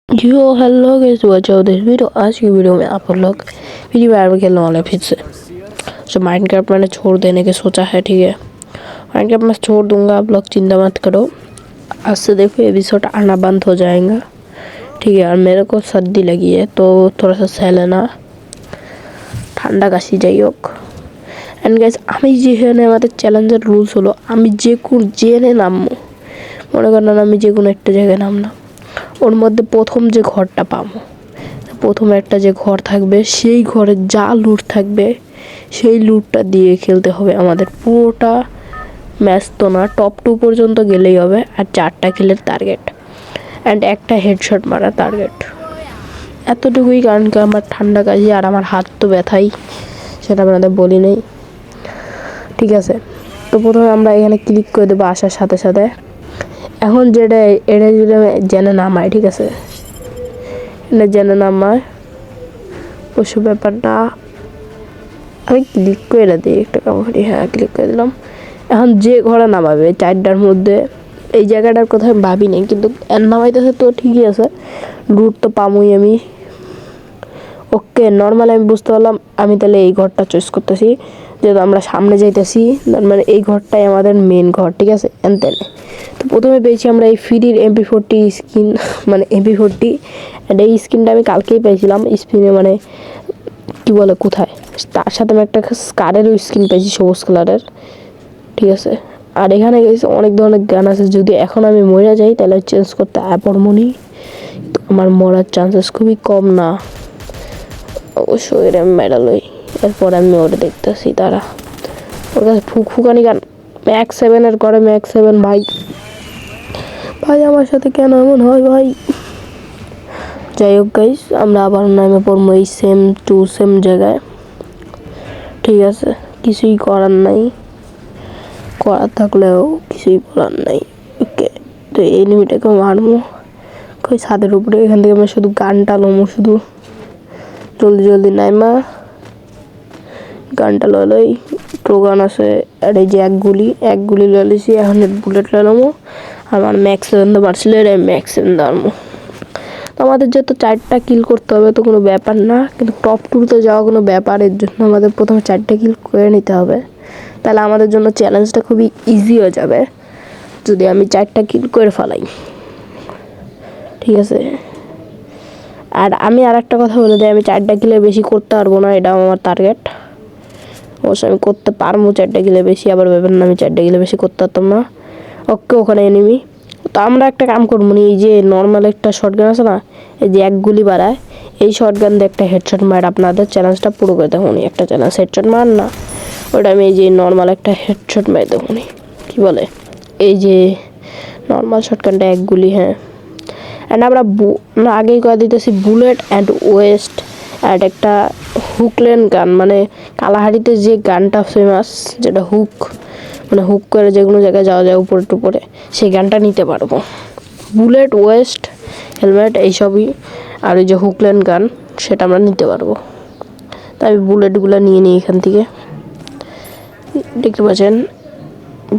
Yo hello guys watch out this video. आज की video में आप लोग फ्री फायर में खेलने वाले हैं फिर से। तो माइनक्राफ्ट मैंने छोड़ देने के सोचा है, ठीक है। माइनक्राफ्ट मैं छोड़ दूंगा, आप लोग चिंता मत करो। आज से देखो एपिसोड आना बंद हो जाएगा, ठीक है। और मेरे को सर्दी लगी है तो थोड़ा सा सह लेना, ঠান্ডা কাশি যাই হোক। অ্যান্ড গাইস আমি যেখানে আমাদের চ্যালেঞ্জের রুলস হলো আমি জেনে নামবো, মনে করেন আমি যে কোনো একটা জায়গায় নামলাম, ওর মধ্যে প্রথম যে ঘরটা পাবো, প্রথমে একটা যে ঘর থাকবে সেই ঘরে যা লুট থাকবে সেই লুটটা দিয়ে খেলতে হবে আমাদের পুরোটা ম্যাচ। তো না, টপ 2 পর্যন্ত গেলেই হবে। আর 4টা কিলের টার্গেট অ্যান্ড একটা হেডশট মারা টার্গেট, এতটুকুই। কারণ কি আমার ঠান্ডা কাশি আর আমার হাত তো ব্যথাই, সেটা আপনাদের বলি নেই, ঠিক আছে। তো প্রথমে আমরা এখানে ক্লিক করে দেবো আসার সাথে সাথে। এখন যেটা এটা যদি জেনে নামায়, ঠিক আছে, এটা জেনে নামায় ওসব ব্যাপার না। আমি ক্লিক করে দিই, একটা কাম করি, হ্যাঁ ক্লিক করে দিলাম। এখন যে ঘরে নামাবে 4টার মধ্যে, এই জায়গাটার কথা আমি ভাবি নেই, কিন্তু নামাইতেছে তো ঠিকই আছে, লুট তো পামই আমি। ওকে নর্মাল আমি বুঝতে পারলাম। আমি তাহলে এই ঘরটা চয়েস করতেছি, যেহেতু আমরা সামনে যাইতেছি, মানে এই ঘরটাই আমাদের মেন ঘর, ঠিক আছে। তাহলে তো প্রথমে পেয়েছি আমরা এই ফ্রির MP40 স্কিন, মানে MP40। অ্যান্ড এই স্কিনটা আমি কালকেই পেয়েছিলাম স্পিনে, মানে কী বলে কোথায়, তার সাথে আমি একটা স্কারেরও স্কিন পেয়েছি সবুজ কালারের, ঠিক আছে। আর এখানে গেছে অনেক ধরনের গান আছে, যদি এখন আমি মরে যাই তাহলে চেঞ্জ করতে অ্যাপরমনি, তো আমার মরার চান্সেস খুবই কম না, অবশ্যই এর আমি মেডালই। এরপর আমি ওটা দেখতেছি, তারা ওর কাছে ফুকানি গান ম্যাক্স 7-এর করে, ম্যাক্স 7 ভাই ভাই আমার সাথে কেন এমন হয় ভাই। যাই হোক গাইস, আমরা আবার নামে পড়বো এই সেম জায়গায়, ঠিক আছে। কিছুই করার নাই, করার থাকলেও কিছুই বলার নাই, ওকে। তো এই এনিমিটাকে মারবো কই ছাদের উপরে। এখান থেকে আমি শুধু গানটা লমো, শুধু জলদি নাইমা গানটা লই। টোগান আছে, আর এই যে এক গুলি লইছি। এখন বুলেট লইলামো, আমার ম্যাক্স 7 মারছিল, এর ম্যাক্স 7 দাঁড়মো। তো আমাদের যেহেতু 4টা কিল করতে হবে তো কোনো ব্যাপার না, কিন্তু টপ 2-তে যাওয়া কোনো ব্যাপারের জন্য আমাদের প্রথমে 4টা কিল করে নিতে হবে। তাহলে আমাদের জন্য চ্যালেঞ্জটা খুবই ইজি হয়ে যাবে যদি আমি 4টা কিল করে ফেলাই, ঠিক আছে। আর আমি আর একটা কথা বলে দিই, আমি 4টা কিলের বেশি করতে পারবো না, এটা আমার টার্গেট। অবশ্য আমি করতে পারবো 4টা কিলের বেশি, আবার ভেবেন না আমি 4টা কিলের বেশি করতে পারতাম না। ওকে, ওখানে এনিমি। তো আমরা একটা কাম করবো, এই যে নর্মাল একটা শটগান আছে না, এই যে এক গুলি বাড়ায়, এই শটগান দিয়ে একটা হেডশট মার আপনাদের চ্যালেঞ্জটা পুরো করে দেখুন। একটা চ্যালেঞ্জ হেডশট মার না, ওটা আমি এই যে নর্মাল একটা হেডশট মার দেখুন, কী বলে, এই যে নর্মাল শটগানটা এক গুলি, হ্যাঁ। অ্যান্ড আমরা আগেই করে দিতেছি বুলেট অ্যান্ড ওয়েস্ট অ্যান্ড একটা হুকলেন গান, মানে কালাহারিতে যে গানটা ফেমাস, যেটা হুক, মানে হুক করে যে কোনো জায়গায় যাওয়া যায় উপরে টুপরে, সেই গানটা নিতে পারবো। বুলেট, ওয়েস্ট, হেলমেট এইসবই, আর ওই যে হুকলেন গান সেটা আমরা নিতে পারবো। তাই আমি বুলেটগুলো নিয়ে নিই এখান থেকে, দেখতে পাচ্ছেন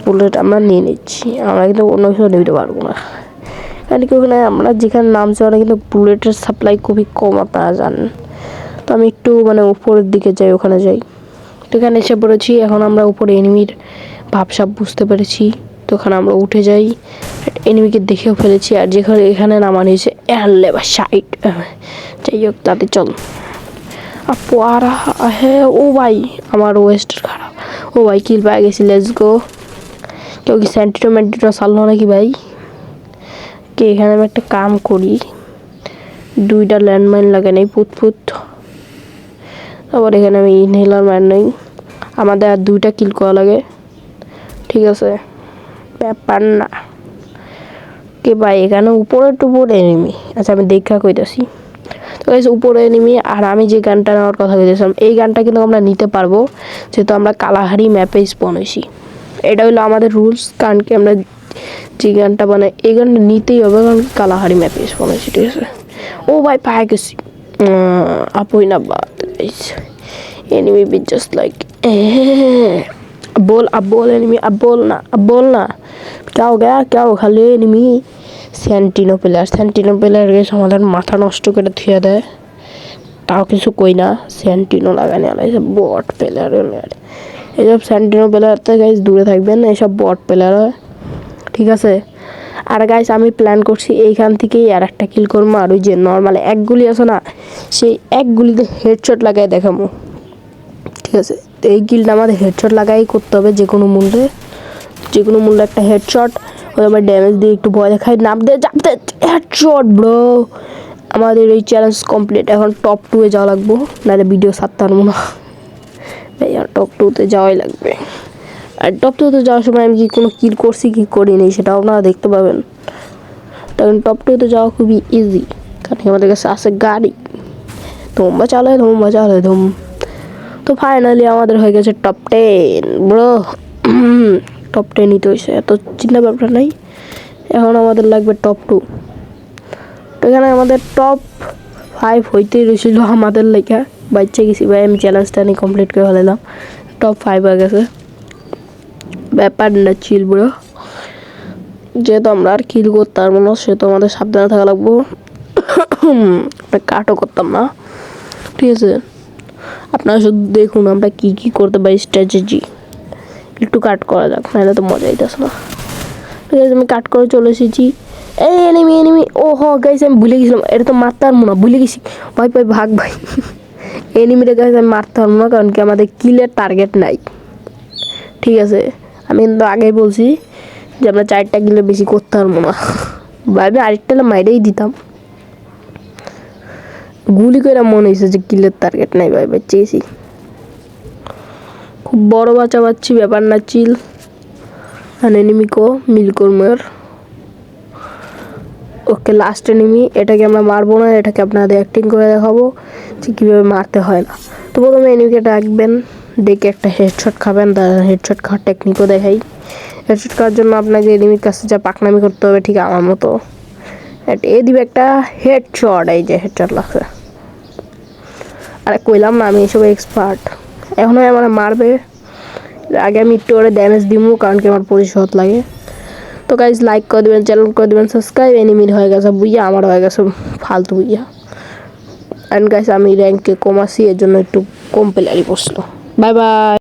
বুলেট আমরা নিয়ে নিচ্ছি। আমরা কিন্তু অন্য কিছু নিতে পারবো না, কারণ কি ওখানে আমরা যেখানে নামছি ওখানে কিন্তু বুলেটের সাপ্লাই খুবই কম, আপনারা জানেন। তো আমি একটু মানে উপরের দিকে যাই, ওখানে যাই। তো এখানে এসে পড়েছি, এখন আমরা উপরে এনিমির ভাবসাব বুঝতে পেরেছি, তো ওখানে আমরা উঠে যাই, এনিমিকে দেখেও ফেলেছি। আর যেখানে এখানে নামা নিয়েছে লেবার সাইড, যাই হোক তাতে চল আপু। আর হ্যাঁ ও ভাই আমার ওয়েস্টের খারাপ, ও ভাই কিল পাই গেছি, লেটস গো। কেউ কি সেন্টিটো সারলো নাকি ভাই? কে এখানে আমি একটা কাম করি, 2টা ল্যান্ডমাইন লাগে নেই পুতপুত, তারপর এখানে আমি ইনহেলার মার নেই। আমাদের আর 2টা কিল করা লাগে, ঠিক আছে, ব্যাপার না। কে ভাই এখানে উপরে টুপরে এনিমি, আচ্ছা আমি দেখা কইতাছি। তো গাইস উপরে এনিমি, আর আমি যে গানটা নেওয়ার কথা কইতেছিলাম এই গানটা কিন্তু আমরা নিতে পারবো, যেহেতু আমরা কালাহারি ম্যাপে স্পন হয়েছি। এটা হলো আমাদের রুলস, কারণ কি আমরা যে গানটা মানে এই গানটা নিতেই হবে, কারণ কালাহারি ম্যাপে স্পন হয়েছি, ঠিক আছে। ও ভাই পায়ে গেছি, আপুই না বাদ guys, enemy be just like बोल, अब बोल एनिमी, अब बोल ना, क्या हो गया, क्या हो खाली एनिमी, স্যান্টিনো প্লেয়ার গেছে আমাদের মাথা নষ্ট করে থুয়ে দেয়, তাও কিছু কই না। স্যান্টিনো লাগানি আলাইছে বট প্লেয়ার। এইসব স্যান্টিনো প্লেয়ার থেকে গাইস দূরে থাকবেন, এইসব বট প্লেয়ার হয়, ঠিক আছে। আর গাইস আমি প্ল্যান করছি এইখান থেকেই আর একটা কিল করবো, আর ওই যে নর্মাল এক গুলি আছে না, সেই এক গুলিতে হেডশট লাগাই দেখাবো, ঠিক আছে। তো এই কিলটা আমাদের হেডশট লাগাই করতে হবে, যে কোনো মূল্যে একটা হেডশট। ওই আমার ড্যামেজ দিয়ে একটু ভয় দেখাই, নাম দে চাপতে হেডশট ব্রো। আমাদের এই চ্যালেঞ্জ কমপ্লিট। এখন টপ 2 এ যাওয়া লাগবো, নাহলে ভিডিও ছাড়তে পারবো না। ভাই টপ 2 তে যাওয়াই লাগবে। আর টপ 2 তে যাওয়ার সময় আমি কি কোনো কিল করছি কি করিনি সেটাও আপনারা দেখতে পাবেন। তখন টপ 2 তে যাওয়া খুবই ইজি, কারণ আমাদের কাছে আছে গাড়ি। ধুম্বা চালায় ধুম। তো ফাইনালি আমাদের হয়ে গেছে টপ 10 ব্রো। টপ 10 ই তো হয়েছে, এত চিন্তা ব্যাপার নাই। এখন আমাদের লাগবে টপ 2। তো এখানে আমাদের টপ 5 হইতেই রয়েছিল আমাদের লেখা, বাচ্চা গেছি ভাই। আমি চ্যালেঞ্জটা নিয়ে কমপ্লিট করে ফেলাম, টপ 5 হয়ে গেছে। ব্যাপার না চিল ব্রো, যেহেতু আমরা আর কিল করতে পারবো না সেহেতু আমাদের সাবধানে থাকা লাগবো। কাটও করতাম না, ঠিক আছে। আপনারা শুধু দেখুন আমরা কি কি করতে পারি, স্ট্র্যাটেজি। একটু কাট করা যাক, নাহলে তো মজা হইতেছে না, ঠিক আছে। আমি কাট করে চলে এসেছি। এই এনিমি ও হ গাইস, আমি ভুলে গেছিলাম, এটা তো মারতে পারবো না, ভুলে গেছি ভাই ভাগ ভাই। এনিমিটা গাইস আমি মারতে পারবো না, কারণ কি আমাদের কিলের টার্গেট নাই, ঠিক আছে। আমি কিন্তু আগেই বলছি যে আমরা 4টা কিলের বেশি করতে পারবো না। ভাই আমি আরেকটা মাইরেই দিতাম, গুলি করে মনে হয়েছে যে কিলের টার্গেট নাই। ভাই চেয়েছি, খুব বড় বাচ্চা ব্যাপার না চিল। আর এনিমিকো মিল কর্মের ওকে লাস্ট এনিমি। এটাকে আমরা মারবো না, এটাকে আপনাদের অ্যাক্টিং করে দেখাবো যে কীভাবে মারতে হয় না। তো প্রথমে এনিমিকে ডাকবেন, ডেকে একটা হেডশট খাবেন, তার হেডশট খাওয়ার টেকনিকও দেখাই। হেডশট খাওয়ার জন্য আপনাকে এনিমির কাছে যা পাকনামি করতে হবে, ঠিক আমার মতো এ দিবে একটা হেডশট। এই যে হেডশট লাগছে। আরে কইলাম না আমি এসব এক্সপার্ট। এখনও আমার মারবে, আগে আমি একটু করে ড্যামেজ দিব, কারণ কি আমার পরিশোধ লাগে। তো গাইজ লাইক করে দেবেন, চ্যানেল করে দেবেন সাবস্ক্রাইব। এনিমির হয়ে গেছে বুইয়া, আমার হয়ে গেছে ফালতু বুইয়া। অ্যান্ড গাইজ আমি র্যাঙ্কে কম আছি, এর জন্য একটু কম প্লেয়ারই পড়ছিল। Bye bye.